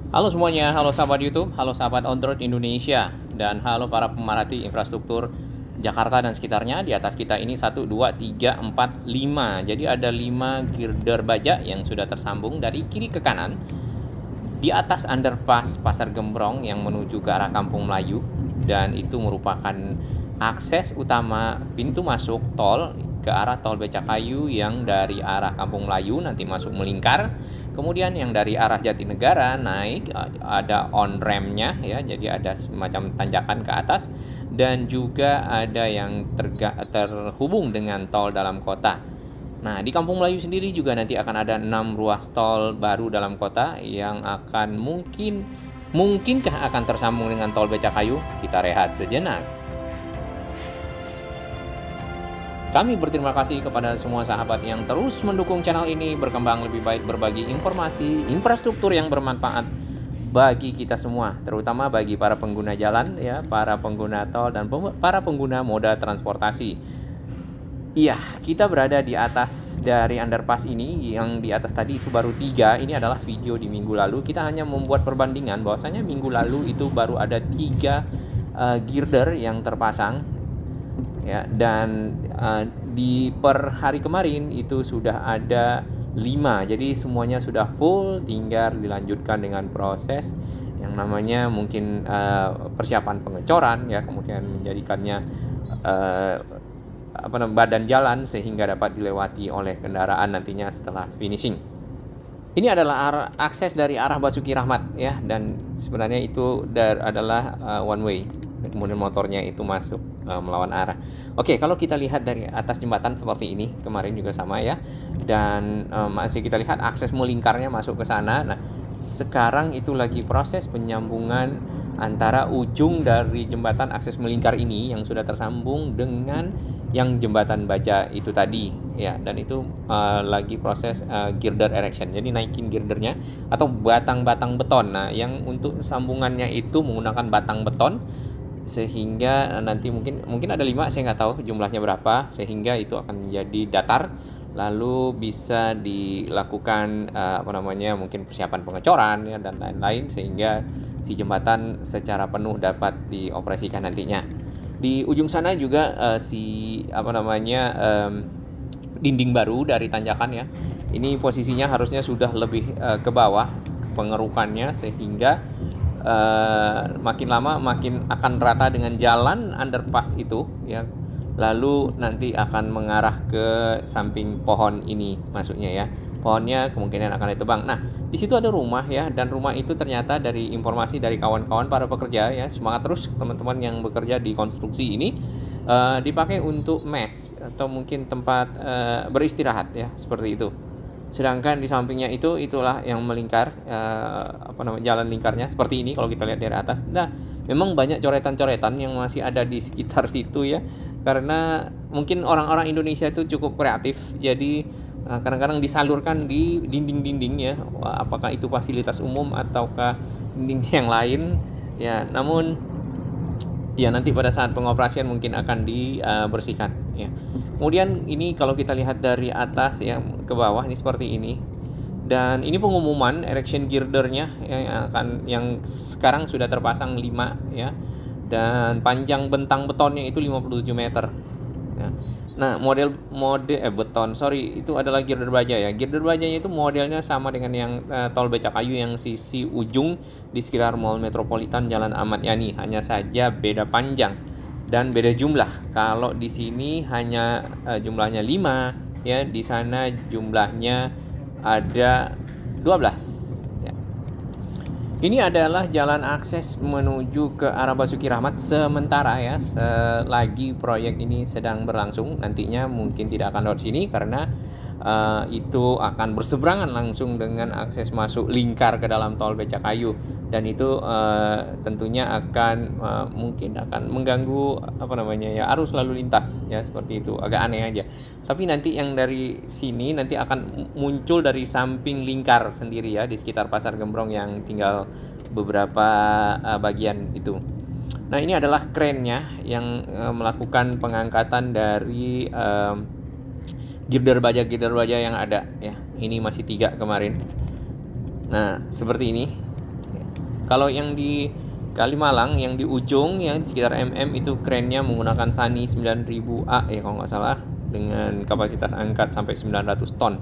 Halo semuanya, halo sahabat YouTube, halo sahabat on-road Indonesia, dan halo para pemerhati infrastruktur Jakarta dan sekitarnya. Di atas kita ini 1, 2, 3, 4, 5. Jadi ada 5 girder baja yang sudah tersambung dari kiri ke kanan di atas underpass Pasar Gembrong yang menuju ke arah Kampung Melayu, dan itu merupakan akses utama pintu masuk tol ke arah tol Becakayu yang dari arah Kampung Melayu nanti masuk melingkar. Kemudian yang dari arah Jatinegara naik ada on ramp-nya ya, jadi ada semacam tanjakan ke atas, dan juga ada yang terhubung dengan tol dalam kota. Nah, di Kampung Melayu sendiri juga nanti akan ada 6 ruas tol baru dalam kota yang akan mungkinkah akan tersambung dengan tol Becakayu. Kita rehat sejenak. Kami berterima kasih kepada semua sahabat yang terus mendukung channel ini berkembang lebih baik, berbagi informasi infrastruktur yang bermanfaat bagi kita semua, terutama bagi para pengguna jalan ya, para pengguna tol dan para pengguna moda transportasi. Iya, kita berada di atas dari underpass ini. Yang di atas tadi itu baru 3. Ini adalah video di minggu lalu. Kita hanya membuat perbandingan bahwasanya minggu lalu itu baru ada 3 girder yang terpasang ya, dan di per hari kemarin itu sudah ada 5. Jadi semuanya sudah full, tinggal dilanjutkan dengan proses yang namanya mungkin persiapan pengecoran ya, kemudian menjadikannya badan jalan sehingga dapat dilewati oleh kendaraan nantinya setelah finishing. Ini adalah akses dari arah Basuki Rahmat ya, dan sebenarnya itu adalah one way. Kemudian motornya itu masuk melawan arah. Oke, kalau kita lihat dari atas jembatan seperti ini, kemarin juga sama ya, dan masih kita lihat akses melingkarnya masuk ke sana. Nah, sekarang itu lagi proses penyambungan antara ujung dari jembatan akses melingkar ini yang sudah tersambung dengan yang jembatan baja itu tadi ya, dan itu lagi proses girder erection. Jadi naikin girdernya atau batang-batang beton. Nah, yang untuk sambungannya itu menggunakan batang beton, sehingga nanti mungkin ada 5, saya nggak tahu jumlahnya berapa, sehingga itu akan menjadi datar, lalu bisa dilakukan mungkin persiapan pengecoran ya, dan lain-lain, sehingga si jembatan secara penuh dapat dioperasikan nantinya. Di ujung sana juga dinding baru dari tanjakan ya. Ini posisinya harusnya sudah lebih ke bawah pengerukannya, sehingga makin lama makin akan rata dengan jalan underpass itu ya, lalu nanti akan mengarah ke samping pohon ini masuknya ya. Pohonnya kemungkinan akan ditebang. Nah, di situ ada rumah ya, dan rumah itu ternyata dari informasi dari kawan-kawan para pekerja ya, semangat terus teman-teman yang bekerja di konstruksi ini, dipakai untuk mes atau mungkin tempat beristirahat ya, seperti itu. Sedangkan di sampingnya itulah yang melingkar, jalan lingkarnya seperti ini kalau kita lihat dari atas. Nah, memang banyak coretan-coretan yang masih ada di sekitar situ ya, karena mungkin orang-orang Indonesia itu cukup kreatif. Jadi kadang-kadang disalurkan di dinding-dinding ya, apakah itu fasilitas umum ataukah dinding yang lain ya. Namun ya nanti pada saat pengoperasian mungkin akan dibersihkan ya. Kemudian ini kalau kita lihat dari atas yang ke bawah ini seperti ini, dan ini pengumuman erection girdernya yang sekarang sudah terpasang 5 ya, dan panjang bentang betonnya itu 57 meter ya. Nah, itu adalah girder baja ya. Girder bajanya itu modelnya sama dengan yang tol Becakayu yang sisi ujung di sekitar Mall Metropolitan Jalan Ahmad Yani, hanya saja beda panjang dan beda jumlah. Kalau di sini hanya jumlahnya 5 ya, di sana jumlahnya ada 12 ya. Ini adalah jalan akses menuju ke arah Basuki Rahmat sementara ya, selagi proyek ini sedang berlangsung. Nantinya mungkin tidak akan lewat sini karena itu akan berseberangan langsung dengan akses masuk lingkar ke dalam tol Becakayu, dan itu tentunya akan mungkin akan mengganggu arus lalu lintas ya, seperti itu. Agak aneh aja. Tapi nanti yang dari sini nanti akan muncul dari samping lingkar sendiri ya, di sekitar Pasar Gembrong yang tinggal beberapa bagian itu. Nah, ini adalah krennya yang melakukan pengangkatan dari girder baja yang ada ya. Ini masih 3 kemarin. Nah, seperti ini. Kalau yang di Kalimalang yang di ujung yang di sekitar itu kerennya menggunakan Sani 9000A ya kalau nggak salah, dengan kapasitas angkat sampai 900 ton.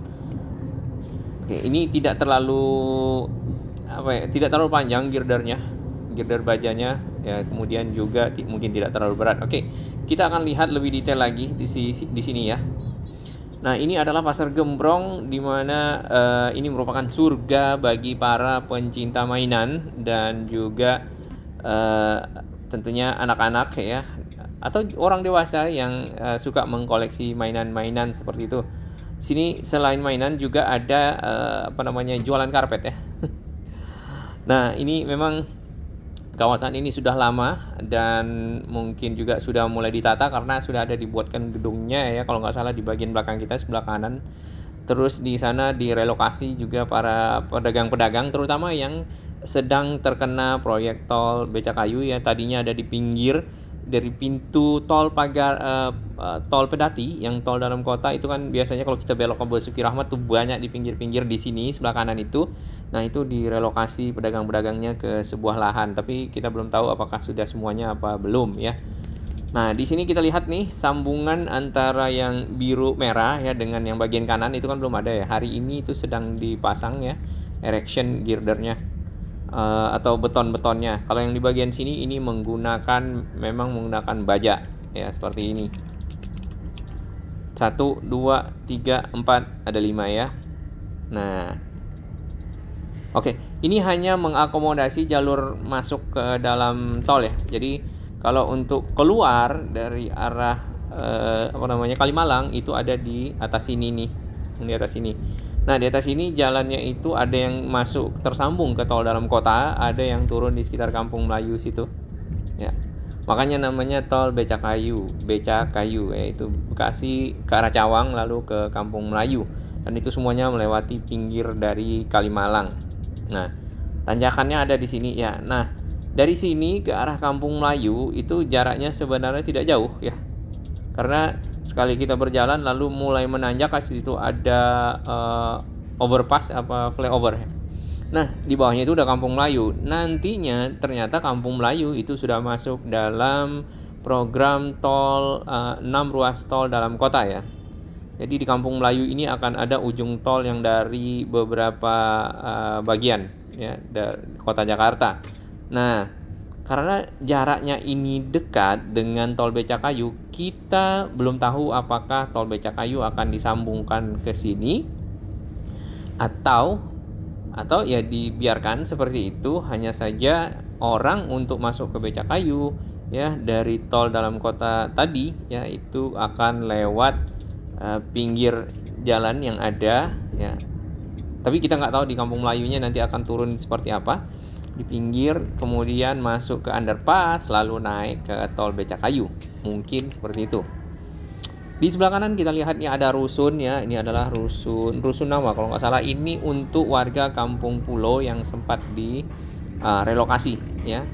Oke, ini tidak terlalu tidak terlalu panjang girder bajanya ya, kemudian juga mungkin tidak terlalu berat. Oke, kita akan lihat lebih detail lagi di sini ya. Nah, ini adalah Pasar Gembrong, di mana ini merupakan surga bagi para pencinta mainan dan juga tentunya anak-anak ya, atau orang dewasa yang suka mengkoleksi mainan-mainan seperti itu. Di sini selain mainan juga ada jualan karpet ya. Nah, ini memang kawasan ini sudah lama dan mungkin juga sudah mulai ditata karena sudah ada dibuatkan gedungnya ya, kalau nggak salah di bagian belakang kita sebelah kanan. Terus di sana direlokasi juga para pedagang-pedagang, terutama yang sedang terkena proyek tol Becakayu ya. Tadinya ada di pinggir dari pintu tol tol Pedati, yang tol dalam kota itu kan biasanya kalau kita belok ke Basuki Rahmat tuh banyak di pinggir-pinggir di sini sebelah kanan itu. Nah, itu direlokasi pedagang-pedagangnya ke sebuah lahan, tapi kita belum tahu apakah sudah semuanya apa belum ya. Nah, di sini kita lihat nih sambungan antara yang biru merah ya dengan yang bagian kanan itu kan belum ada ya. Hari ini itu sedang dipasang ya, erection girdernya atau beton-betonnya. Kalau yang di bagian sini ini memang menggunakan baja ya, seperti ini. 1, 2, 3, 4, ada 5 ya. Nah, oke, ini hanya mengakomodasi jalur masuk ke dalam tol ya. Jadi kalau untuk keluar dari arah Kalimalang itu ada di atas sini nih, yang di atas sini. Nah, di atas ini jalannya itu ada yang masuk tersambung ke tol dalam kota, ada yang turun di sekitar Kampung Melayu situ. Ya. Makanya namanya tol Becakayu, yaitu Bekasi ke arah Cawang lalu ke Kampung Melayu. Dan itu semuanya melewati pinggir dari Kalimalang. Nah, tanjakannya ada di sini ya. Nah, dari sini ke arah Kampung Melayu itu jaraknya sebenarnya tidak jauh ya. Karena sekali kita berjalan lalu mulai menanjak, ke situ ada overpass flyover ya. Nah, di bawahnya itu udah Kampung Melayu. Nantinya ternyata Kampung Melayu itu sudah masuk dalam program tol 6 ruas tol dalam kota ya. Jadi di Kampung Melayu ini akan ada ujung tol yang dari beberapa bagian ya dari kota Jakarta. Nah, karena jaraknya ini dekat dengan tol Becakayu, kita belum tahu apakah tol Becakayu akan disambungkan ke sini atau ya dibiarkan seperti itu, hanya saja orang untuk masuk ke Becakayu ya dari tol dalam kota tadi ya itu akan lewat pinggir jalan yang ada ya. Tapi kita nggak tahu di Kampung Melayunya nanti akan turun seperti apa. Di pinggir kemudian masuk ke underpass lalu naik ke tol Becakayu, mungkin seperti itu. Di sebelah kanan kita lihat nih ada rusun ya, ini adalah rusun nama kalau nggak salah, ini untuk warga Kampung Pulo yang sempat relokasi ya,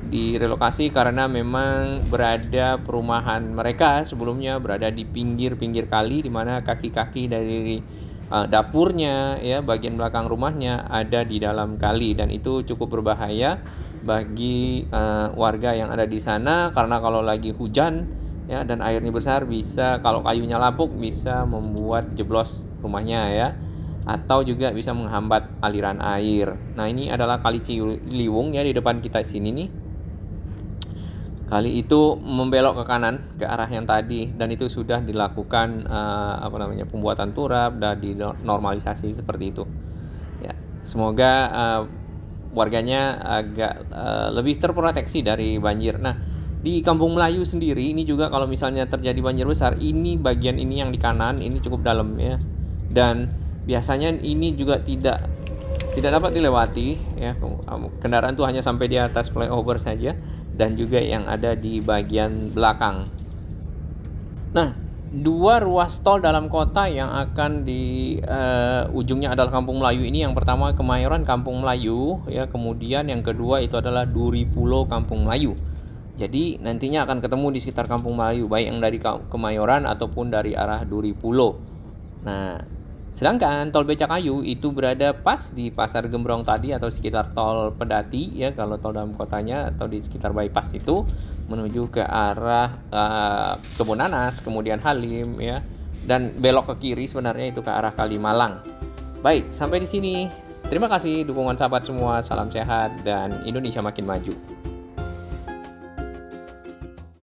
direlokasi karena memang berada perumahan mereka sebelumnya berada di pinggir-pinggir kali, di mana kaki-kaki dari dapurnya ya bagian belakang rumahnya ada di dalam kali, dan itu cukup berbahaya bagi warga yang ada di sana karena kalau lagi hujan ya dan airnya besar bisa, kalau kayunya lapuk bisa membuat jeblos rumahnya ya, atau juga bisa menghambat aliran air. Nah, ini adalah Kali Ciliwung ya di depan kita sini nih. Kali itu membelok ke kanan ke arah yang tadi, dan itu sudah dilakukan pembuatan turap dan dinormalisasi seperti itu. Ya, semoga warganya agak lebih terproteksi dari banjir. Nah, di Kampung Melayu sendiri ini juga kalau misalnya terjadi banjir besar, ini bagian ini yang di kanan ini cukup dalam ya. Dan biasanya ini juga tidak dapat dilewati ya. Kendaraan tuh hanya sampai di atas flyover saja dan juga yang ada di bagian belakang. Nah, 2 ruas tol dalam kota yang akan di ujungnya adalah Kampung Melayu ini. Yang pertama Kemayoran Kampung Melayu ya, kemudian yang kedua itu adalah Duri Pulo Kampung Melayu. Jadi nantinya akan ketemu di sekitar Kampung Melayu, baik yang dari Kemayoran ataupun dari arah Duri Pulo. Nah, Sedangkan tol Becakayu itu berada pas di Pasar Gembrong tadi atau sekitar tol Pedati ya kalau tol dalam kotanya atau di sekitar bypass itu menuju ke arah Kebonanas, kemudian Halim ya dan belok ke kiri sebenarnya itu ke arah Kalimalang. Baik, sampai di sini. Terima kasih dukungan sahabat semua. Salam sehat dan Indonesia makin maju.